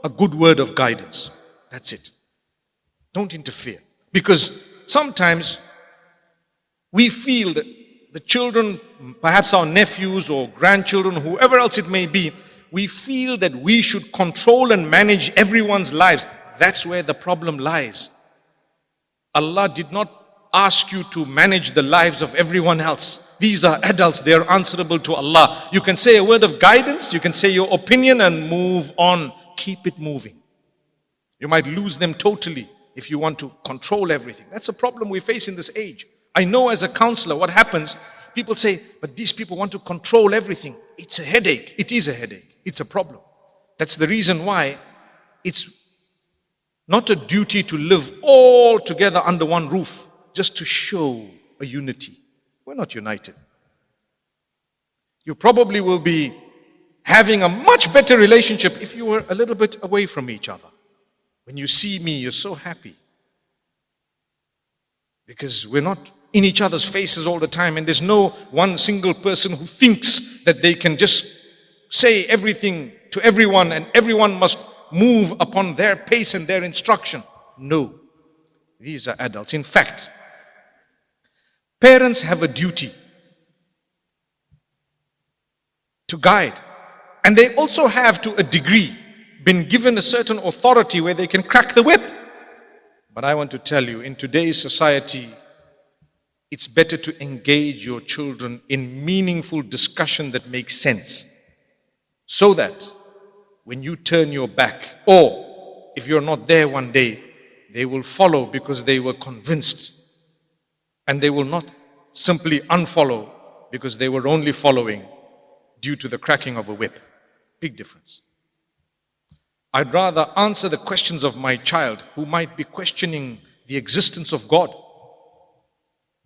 a good word of guidance. That's it. Don't interfere. Because sometimes we feel that the children, perhaps our nephews or grandchildren, whoever else it may be, we feel that we should control and manage everyone's lives. That's where the problem lies. Allah did not ask you to manage the lives of everyone else. These are adults, they are answerable to Allah. You can say a word of guidance, you can say your opinion and move on. Keep it moving. You might lose them totally if you want to control everything. That's a problem we face in this age. I know as a counselor what happens. People say, but these people want to control everything. It's a headache. It is a headache. It's a problem. That's the reason why it's not a duty to live all together under one roof, just to show a unity. We're not united. You probably will be having a much better relationship if you were a little bit away from each other. When you see me, you're so happy. Because we're not in each other's faces all the time, and there's no one single person who thinks that they can just say everything to everyone and everyone must move upon their pace and their instruction. No, these are adults. In fact, parents have a duty to guide, and they also have, to a degree, been given a certain authority where they can crack the whip. But I want to tell you, in today's society, it's better to engage your children in meaningful discussion that makes sense, so that when you turn your back, or if you're not there one day, they will follow because they were convinced, and they will not simply unfollow because they were only following due to the cracking of a whip. Big difference. I'd rather answer the questions of my child who might be questioning the existence of God.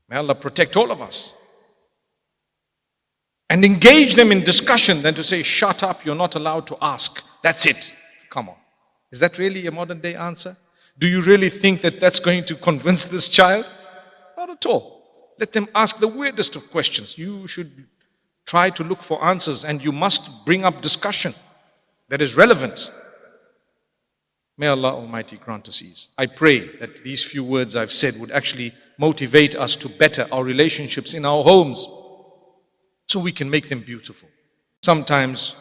May Allah protect all of us. And engage them in discussion than to say, shut up, you're not allowed to ask. That's it. Come on. Is that really a modern day answer? Do you really think that that's going to convince this child? Not at all. Let them ask the weirdest of questions. You should try to look for answers, and you must bring up discussion that is relevant. May Allah Almighty grant us ease. I pray that these few words I've said would actually motivate us to better our relationships in our homes so we can make them beautiful. Sometimes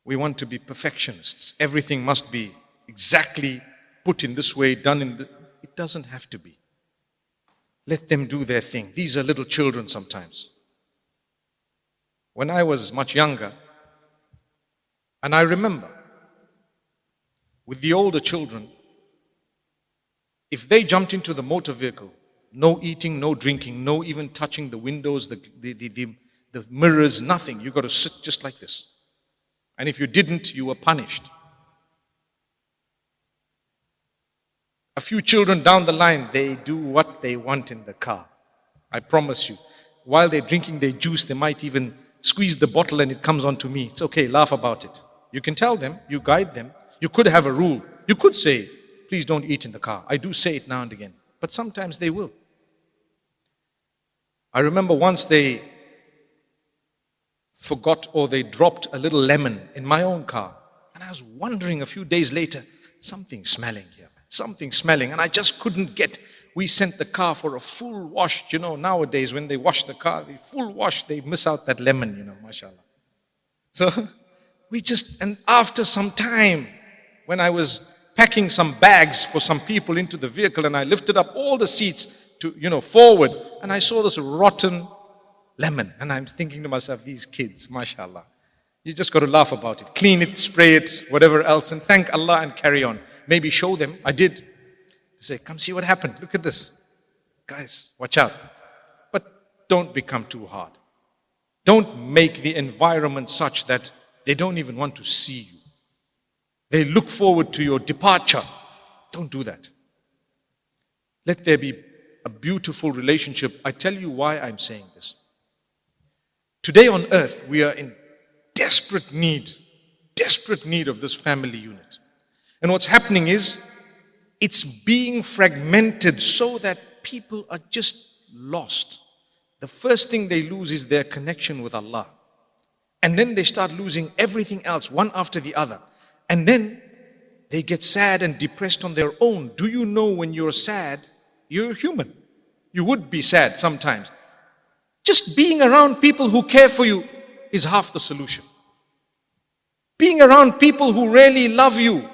we want to be perfectionists. Everything must be exactly put in this way, done in this. It doesn't have to be. Let them do their thing. These are little children sometimes. When I was much younger, and I remember, with the older children, if they jumped into the motor vehicle, no eating, no drinking, no even touching the windows, the mirrors, nothing. You got to sit just like this. And if you didn't, you were punished. A few children down the line, they do what they want in the car. I promise you. While they're drinking their juice, they might even squeeze the bottle and it comes onto me. It's okay, laugh about it. You can tell them, you guide them. You could have a rule. You could say, please don't eat in the car. I do say it now and again. But sometimes they will. I remember once they forgot or they dropped a little lemon in my own car. And I was wondering a few days later, something's smelling here. Something's smelling. And I just couldn't get. We sent the car for a full wash. You know, nowadays when they wash the car, the full wash, they miss out that lemon, you know, mashallah. So and after some time, when I was packing some bags for some people into the vehicle, and I lifted up all the seats to, forward, and I saw this rotten lemon. And I'm thinking to myself, these kids, mashallah. You just got to laugh about it. Clean it, spray it, whatever else, and thank Allah and carry on. Maybe show them. I did. To say, come see what happened. Look at this. Guys, watch out. But don't become too hard. Don't make the environment such that they don't even want to see you. They look forward to your departure. Don't do that. Let there be a beautiful relationship. I tell you why I'm saying this. Today on earth, we are in desperate need of this family unit. And what's happening is, it's being fragmented so that people are just lost. The first thing they lose is their connection with Allah. And then they start losing everything else, one after the other. And then they get sad and depressed on their own. Do you know when you're sad, you're human. You would be sad sometimes. Just being around people who care for you is half the solution. Being around people who really love you,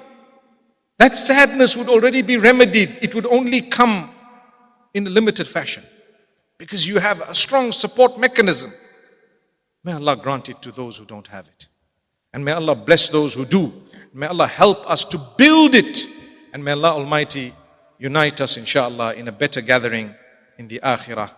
that sadness would already be remedied. It would only come in a limited fashion because you have a strong support mechanism. May Allah grant it to those who don't have it. And may Allah bless those who do. May Allah help us to build it. And may Allah Almighty unite us, inshallah, in a better gathering in the akhirah.